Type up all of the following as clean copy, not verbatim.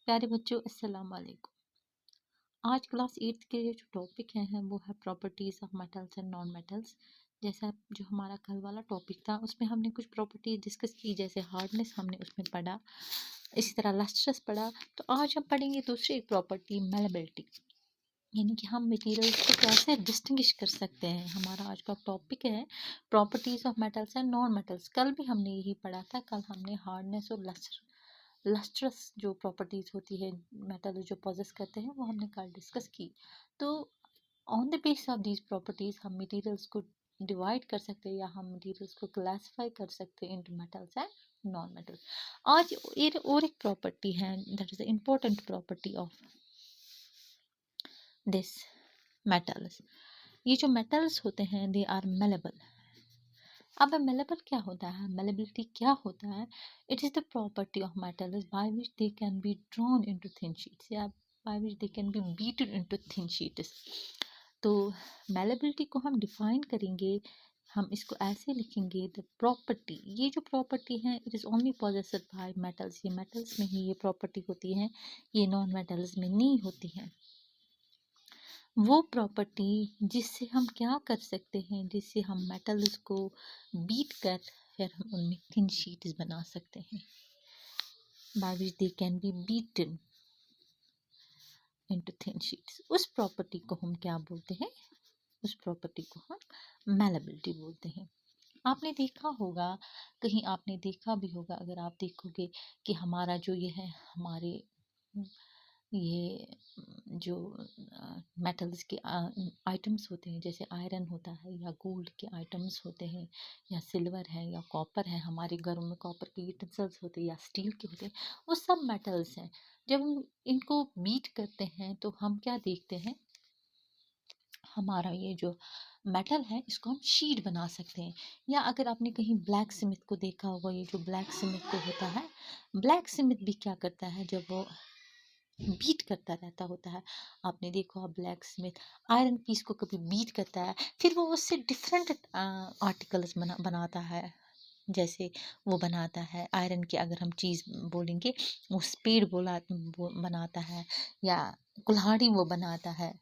प्यारे बच्चों, अस्सलाम वालेकुम। आज क्लास 8th के जो टॉपिक हैं वो है properties of metals and non metals. जैसा जो हमारा कल वाला टॉपिक था उसमें हमने कुछ प्रॉपर्टीज डिस्कस की, जैसे हार्डनेस हमने उसमें पढ़ा, इसी तरह लस्ट्रस पढ़ा। तो आज हम पढ़ेंगे दूसरी एक प्रॉपर्टी, मेलेबिलिटी, यानी कि हम मटेरियल्स को कैसे डिस्टिंग्विश कर सकते हैं। हमारा आज का टॉपिक है properties of metals and non metals. कल भी हमने यही पढ़ा था। कल हमने हार्डनेस और लस्ट्रस जो प्रॉपर्टीज होती है मेटल जो पोजेस करते हैं वो हमने कल डिस्कस की। तो on the base of these properties हम मटेरियल्स को डिवाइड कर सकते हैं या हम मटेरियल्स को क्लासिफाई कर सकते हैं into metals and non metal. आज और एक प्रॉपर्टी है, that is the important property of this metals. ये जो मेटल्स होते हैं दे आर मेलेबल। अब मेलेबल क्या होता है, मेलेबिलिटी क्या होता है? It is the property of metals by which they can be drawn into thin sheets या by which they can be beaten into thin sheets. तो मेलेबिलिटी को हम डिफाइन करेंगे, हम इसको ऐसे लिखेंगे, द प्रॉपर्टी, ये जो प्रॉपर्टी है it is only possessed by metals. ये मेटल्स में ही ये प्रॉपर्टी होती है, ये नॉन मेटल्स में नहीं होती है। वो प्रॉपर्टी जिससे हम क्या कर सकते हैं, जिससे हम मेटल्स को बीट कर फिर हम उनमें थिन शीट्स बना सकते हैं, bye which they can be beaten into thin sheets. उस प्रॉपर्टी को हम क्या बोलते हैं? उस प्रॉपर्टी को हम मेलेबिलिटी बोलते हैं। आपने देखा होगा, कहीं आपने देखा भी होगा, अगर आप देखोगे कि हमारा जो ये है, हमारे ये जो मेटल्स के आइटम्स होते हैं, जैसे आयरन होता है या गोल्ड के आइटम्स होते हैं या सिल्वर है या कॉपर है, हमारे घरों में कॉपर के यूटेंसिल्स होते हैं या स्टील के होते हैं, वो सब मेटल्स हैं। जब हम इनको बीट करते हैं तो हम क्या देखते हैं, हमारा ये जो मेटल है इसको हम शीट बना सकते हैं। या अगर आपने कहीं ब्लैक स्मिथ को देखा होगा, ये जो ब्लैक स्मिथ को होता है, ब्लैक स्मिथ भी क्या करता है, जब वो बीट करता रहता होता है, आपने देखा ब्लैक स्मिथ आयरन पीस को कभी बीट करता है, फिर वो उससे डिफरेंट आर्टिकल्स बनाता है। जैसे वो बनाता है आयरन की, अगर हम चीज़ बोलेंगे, वो स्पीड बनाता है, या कुल्हाड़ी वो बनाता है,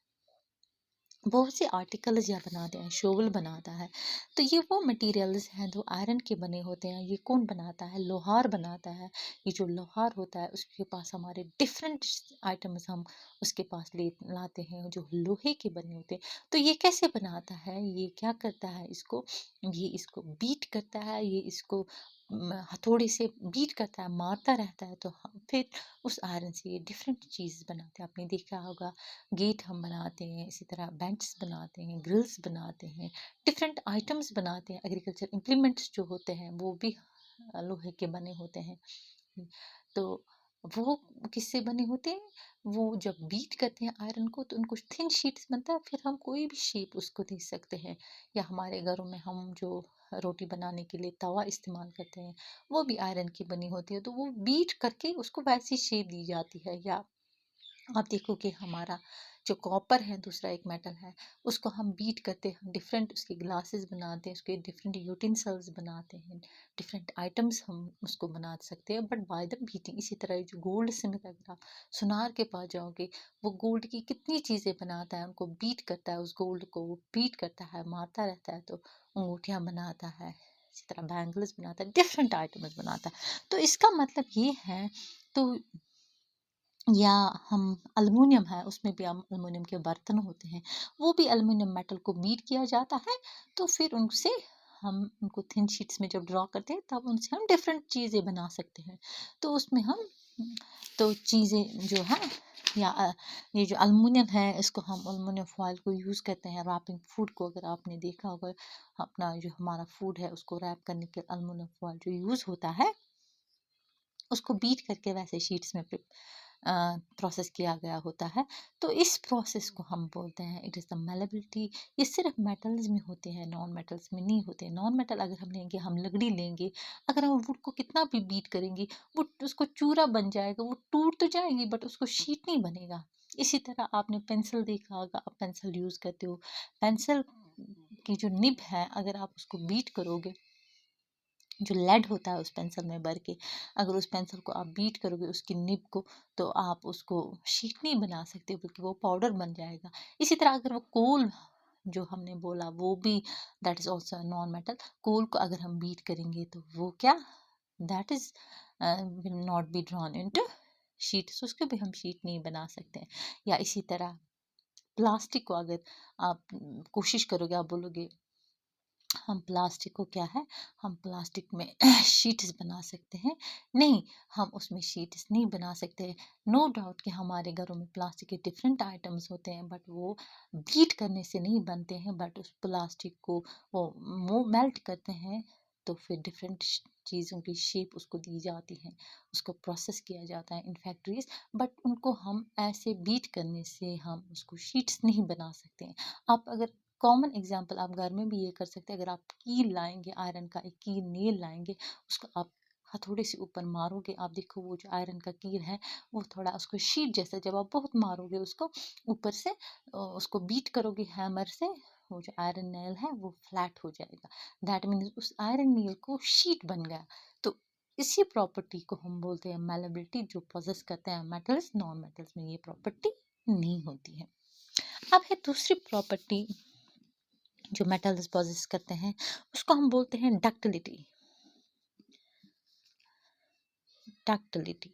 बहुत से आर्टिकल्स या बनाते हैं, शोवल बनाता है। तो ये वो मटेरियल्स हैं जो आयरन के बने होते हैं। ये कौन बनाता है? लोहार बनाता है। ये जो लोहार होता है उसके पास हमारे डिफरेंट आइटम्स हम उसके पास ले लाते हैं जो लोहे के बने होते हैं। तो ये कैसे बनाता है, ये क्या करता है, ये इसको बीट करता है, ये इसको हथौड़े से बीट करता है, मारता रहता है। तो हम फिर उस आयरन से ये डिफरेंट चीज़ बनाते हैं। आपने देखा होगा गेट हम बनाते हैं, इसी तरह बेंच बनाते हैं, ग्रिल्स बनाते हैं, डिफरेंट आइटम्स बनाते हैं। एग्रीकल्चर इम्प्लीमेंट्स जो होते हैं वो भी लोहे के बने होते हैं। तो वो किससे बने होते हैं? वो जब बीट करते हैं आयरन को तो उनको थिन शीट्स बनता है, फिर हम कोई भी शेप उसको दे सकते हैं। या हमारे घरों में हम जो रोटी बनाने के लिए तवा इस्तेमाल करते हैं वो भी आयरन की बनी होती है, तो वो बीट करके उसको वैसी शेप दी जाती है। या आप देखोगे हमारा जो कॉपर है, दूसरा एक मेटल है, उसको हम बीट करते हैं, डिफरेंट उसके ग्लासेस बनाते हैं, उसके डिफरेंट यूटेंसिल्स बनाते हैं, डिफरेंट आइटम्स हम उसको बना सकते हैं, बट बाय द बीटिंग। इसी तरह जो गोल्ड स्मिथ, अगर आप सुनार के पास जाओगे, वो गोल्ड की कितनी चीज़ें बनाता है, उनको बीट करता है, उस गोल्ड को वो बीट करता है, मारता रहता है, तो अंगूठियाँ बनाता है, इसी तरह बैंगल्स बनाता है, डिफरेंट आइटम्स बनाता है। तो इसका मतलब ये है, तो या हम अल्युमिनियम है, उसमें भी हम अल्युमिनियम के बर्तन होते हैं, वो भी अल्युमिनियम मेटल को बीट किया जाता है, तो फिर उनसे हम उनको थिन शीट्स में जब ड्रॉ करते हैं तब उनसे हम डिफरेंट चीज़ें बना सकते हैं। तो उसमें हम तो चीज़ें जो है, या ये जो अल्युमिनियम है इसको हम अल्युमिनियम फॉयल को यूज़ करते हैं रैपिंग फूड को। अगर आपने देखा होगा, अपना जो हमारा फूड है उसको रैप करने के अल्युमिनियम फॉयल जो यूज़ होता है, उसको बीट करके वैसे शीट्स में प्रोसेस किया गया होता है। तो इस प्रोसेस को हम बोलते हैं इट इज़ द मेलेबिलिटी। ये सिर्फ मेटल्स में होते हैं, नॉन मेटल्स में नहीं होते। नॉन मेटल अगर हम लेंगे, हम लकड़ी लेंगे, अगर हम वुड को कितना भी बीट करेंगे वो उसको चूरा बन जाएगा, वो टूट तो जाएगी बट उसको शीट नहीं बनेगा। इसी तरह आपने पेंसिल देखा होगा, आप पेंसिल यूज़ करते हो, पेंसिल की जो निब है अगर आप उसको बीट करोगे जो लेड होता है उस पेंसिल में भर के, अगर उस पेंसिल को आप बीट करोगे उसकी निब को, तो आप उसको शीट नहीं बना सकते क्योंकि वो पाउडर बन जाएगा। इसी तरह अगर वो कोल जो हमने बोला वो भी that is also non metal. Coal को अगर हम बीट करेंगे तो वो क्या, that is will not be drawn into sheet, उसको भी हम शीट नहीं बना सकते हैं। या इसी तरह प्लास्टिक को अगर आप कोशिश करोगे, आप बोलोगे हम प्लास्टिक को क्या है, हम प्लास्टिक में शीट्स बना सकते हैं, नहीं, हम उसमें शीट्स नहीं बना सकते। नो डाउट कि हमारे घरों में प्लास्टिक के डिफरेंट आइटम्स होते हैं, बट वो बीट करने से नहीं बनते हैं, बट उस प्लास्टिक को वो मेल्ट करते हैं तो फिर डिफरेंट चीज़ों की शेप उसको दी जाती है, उसको प्रोसेस किया जाता है इन फैक्ट्रीज, बट उनको हम ऐसे बीट करने से हम उसको शीट्स नहीं बना सकते हैं। आप अगर कॉमन एग्जाम्पल आप घर में भी ये कर सकते हैं, अगर आप कील लाएंगे, आयरन का एक कील नेल लाएंगे, उसको आप हथौड़े से ऊपर मारोगे, आप देखो वो जो आयरन का कील है वो थोड़ा उसको शीट जैसा, जब आप बहुत मारोगे उसको ऊपर से उसको बीट करोगे हैमर से, वो जो आयरन नेल है वो फ्लैट हो जाएगा, दैट मीन्स उस आयरन नेल को शीट बन गया। तो इसी प्रॉपर्टी को हम बोलते हैं मैलेबिलिटी, जो पोजेस करते हैं मेटल्स, नॉन मेटल्स में ये प्रॉपर्टी नहीं होती है। अब है दूसरी प्रॉपर्टी जो मेटल्स पॉजेस करते हैं, उसको हम बोलते हैं डक्टिलिटी। डक्टिलिटी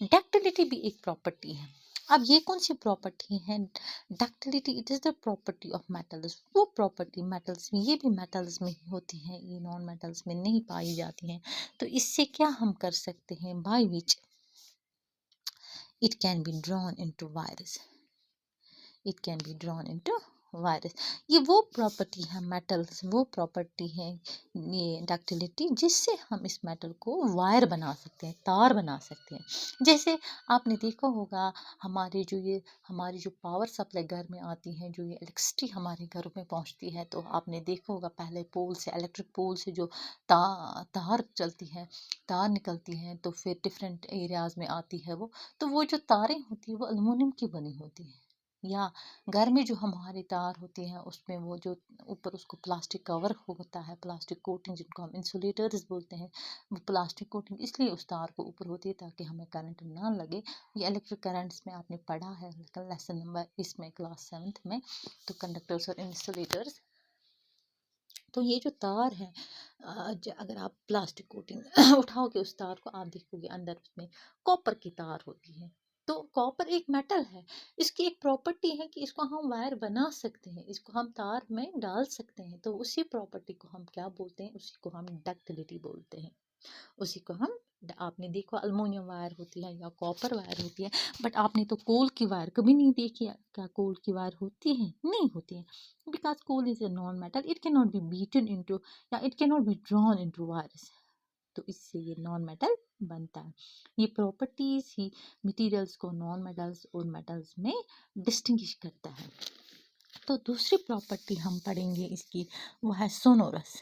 डक्टिलिटी भी एक प्रॉपर्टी है। अब ये कौन सी प्रॉपर्टी है ductility? It is the property of metals. वो प्रॉपर्टी मेटल्स में, ये भी मेटल्स में ही होती है, ये नॉन मेटल्स में नहीं पाई जाती हैं। तो इससे क्या हम कर सकते हैं, by which it can be drawn into virus, it can be drawn into virus. ये वो प्रॉपर्टी है मेटल्स, वो प्रॉपर्टी है ये डक्टिलिटी, जिससे हम इस मेटल को वायर बना सकते हैं, तार बना सकते हैं। जैसे आपने देखा होगा हमारी जो पावर सप्लाई घर में आती है, जो ये इलेक्ट्रिसिटी हमारे घरों में पहुंचती है, तो आपने देखा होगा पहले पोल से, इलेक्ट्रिक पोल से जो तार चलती है, तार निकलती हैं, तो फिर डिफरेंट एरियाज में आती है वो, तो वो जो तारें होती है वो एल्युमिनियम की बनी होती है। या घर में जो हमारी तार होती है उसमें वो जो ऊपर उसको प्लास्टिक कवर होता है, प्लास्टिक कोटिंग जिनको हम इंसुलेटर्स बोलते हैं, वो प्लास्टिक कोटिंग इसलिए उस तार को ऊपर होती है ताकि हमें करंट ना लगे। ये इलेक्ट्रिक करंट्स में आपने पढ़ा है लेसन नंबर इसमें क्लास 7th में, तो कंडक्टर्स और इंसुलेटर्स। तो ये जो तार है अगर आप प्लास्टिक कोटिंग उठाओगे उस तार को, आप देखोगे अंदर उसमें कॉपर की तार होती है। तो कॉपर एक मेटल है, इसकी एक प्रॉपर्टी है कि इसको हम वायर बना सकते हैं, इसको हम तार में डाल सकते हैं, तो उसी प्रॉपर्टी को हम क्या बोलते हैं, उसी को हम डक्टिलिटी बोलते हैं। उसी को हम, आपने देखो अल्युमिनियम वायर होती है या कॉपर वायर होती है, बट आपने तो कोल की वायर कभी नहीं देखी है। क्या कोल की वायर होती है? नहीं होती है, because coal is a non metal, it can not be beaten into या it can not be drawn into wires, तो इससे ये नॉन मेटल बनता है। ये प्रॉपर्टीज ही मटेरियल्स को नॉन मेटल्स और मेटल्स में डिस्टिंग्विश करता है। तो दूसरी प्रॉपर्टी हम पढ़ेंगे इसकी, वो है सोनोरस।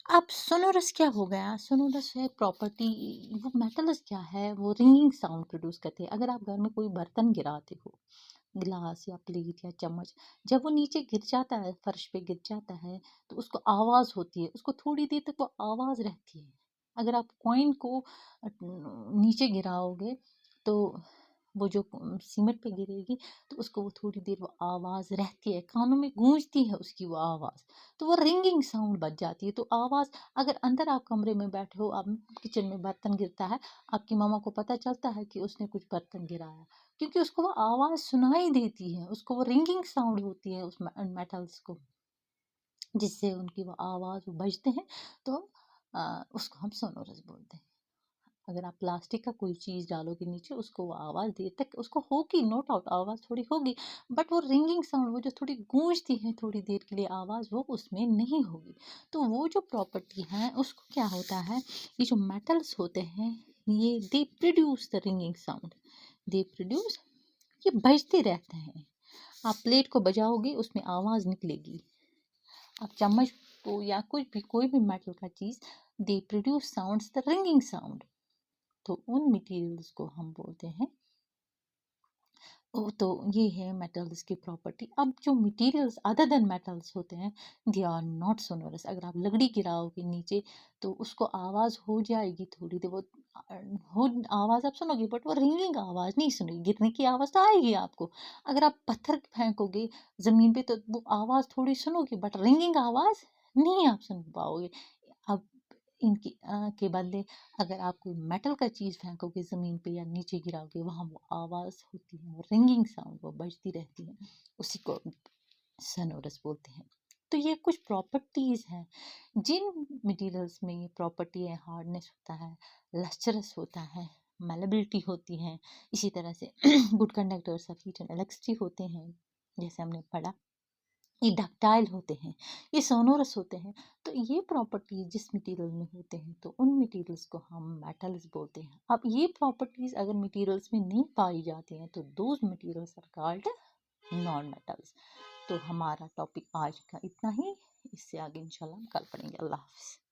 अब सोनोरस क्या हो गया? सोनोरस है प्रॉपर्टी, वो मेटल्स क्या है, वो रिंगिंग साउंड प्रोड्यूस करते हैं। अगर आप घर में कोई बर्तन गिराते हो, गिलास या प्लेट या चम्मच, जब वो नीचे गिर जाता है, फर्श पे गिर जाता है, तो उसको आवाज़ होती है, उसको थोड़ी देर तक वो आवाज़ रहती है। अगर आप कॉइन को नीचे गिराओगे तो वो जो सीमेंट पे गिरेगी, तो उसको वो थोड़ी देर वो आवाज़ रहती है, कानों में गूंजती है उसकी वो आवाज़, तो वो रिंगिंग साउंड बच जाती है। तो आवाज़, अगर अंदर आप कमरे में बैठे हो, आप किचन में बर्तन गिरता है, आपकी मामा को पता चलता है कि उसने कुछ बर्तन गिराया, क्योंकि उसको वो आवाज़ सुनाई देती है, उसको वो रिंगिंग साउंड होती है उस मेटल्स को, जिससे उनकी वो आवाज़ वो बजते हैं, तो उसको हम सोनोरस बोलते हैं। अगर आप प्लास्टिक का कोई चीज़ डालोगे नीचे, उसको वो आवाज़ देर तक उसको होगी, नो डाउट आवाज़ थोड़ी होगी, बट वो रिंगिंग साउंड, वो जो थोड़ी गूंजती है थोड़ी देर के लिए आवाज़, वो उसमें नहीं होगी। तो वो जो प्रॉपर्टी है उसको क्या होता है, ये जो मेटल्स होते हैं ये they produce the ringing sound, they produce, ये बजते रहते हैं। आप प्लेट को बजाओगे उसमें आवाज़ निकलेगी, आप चम्मच को या कुछ भी कोई भी मेटल का चीज़, they produce sounds the ringing sound. तो उन मटेरियल्स को हम बोलते हैं तो ये है मेटल्स की प्रॉपर्टी। अब जो मटेरियल्स अदर देन मेटल्स होते हैं, दे आर नॉट सोनोरस। अगर आप लकड़ी गिराओगे नीचे तो उसको आवाज़ हो जाएगी थोड़ी देर, वो अ, हो आवाज़ आप सुनोगे, बट वो रिंगिंग आवाज़ नहीं सुनोगी। गिरने की आवाज़ तो आएगी आपको। अगर आप पत्थर फेंकोगे ज़मीन पे तो वो आवाज़ थोड़ी सुनोगे, बट रिंगिंग आवाज़ नहीं आप सुन पाओगे। अब के बदले अगर आप कोई मेटल का चीज़ फेंकोगे ज़मीन पे या नीचे गिराओगे, वहाँ वो आवाज़ होती है, वो रिंगिंग साउंड वो बजती रहती है। उसी को सोनोरस बोलते हैं। तो ये कुछ प्रॉपर्टीज़ हैं जिन मटेरियल्स में ये प्रॉपर्टी है। हार्डनेस होता है, लस्टरस होता है, मैलेबिलिटी होती है। इसी तरह से good conductors of heat and electricity होते हैं, जैसे हमने पढ़ा। ये डक्टाइल होते हैं, ये सोनोरस होते हैं। तो ये प्रॉपर्टीज जिस मटेरियल में होते हैं तो उन मटेरियल्स को हम मेटल्स बोलते हैं। अब ये प्रॉपर्टीज अगर मटेरियल्स में नहीं पाई जाती हैं तो those materials are called non metals. तो हमारा टॉपिक आज का इतना ही। इससे आगे इंशाल्लाह हम कल पढ़ेंगे। अल्लाह हाफिज़।